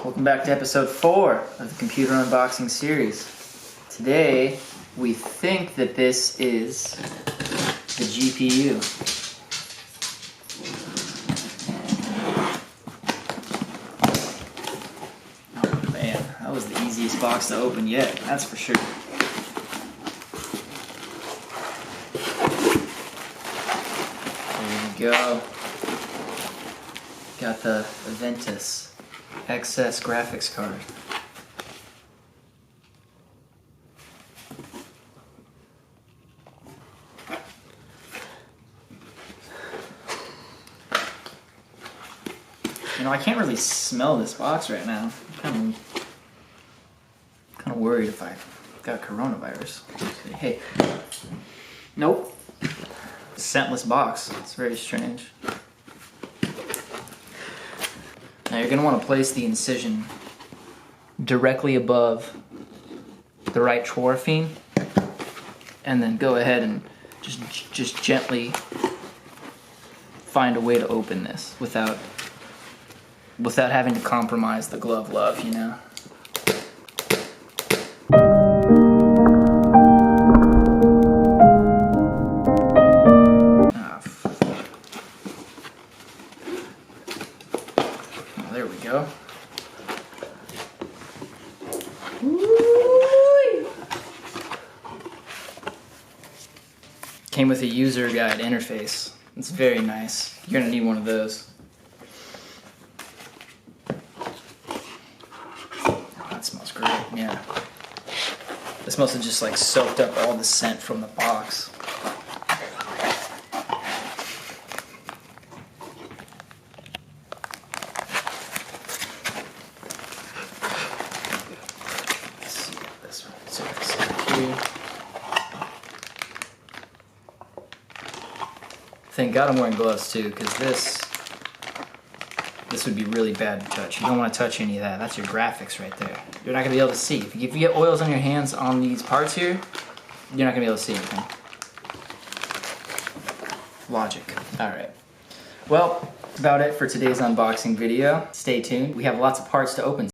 Welcome back to episode 4 of the computer unboxing series. Today, we think that this is the GPU. Oh man, that was the easiest box to open yet, that's for sure. There we go. Got the VENTUS XS graphics card. You know, I can't really smell this box right now. I'm kind of worried if I got coronavirus. Hey, nope. Scentless box. It's very strange. Now you're going to want to place the incision directly above the right trophine, and then go ahead and just gently find a way to open this without having to compromise the glove love, you know. There we go. Came with a user guide interface. It's very nice. You're gonna need one of those. Oh, that smells great, yeah. This must have just like soaked up all the scent from the box. Thank God I'm wearing gloves too, because this would be really bad to touch. You don't want to touch any of that. That's your graphics right there. You're not going to be able to see. If you get oils on your hands on these parts here, you're not going to be able to see anything. Logic. Alright. Well, that's about it for today's unboxing video. Stay tuned. We have lots of parts to open.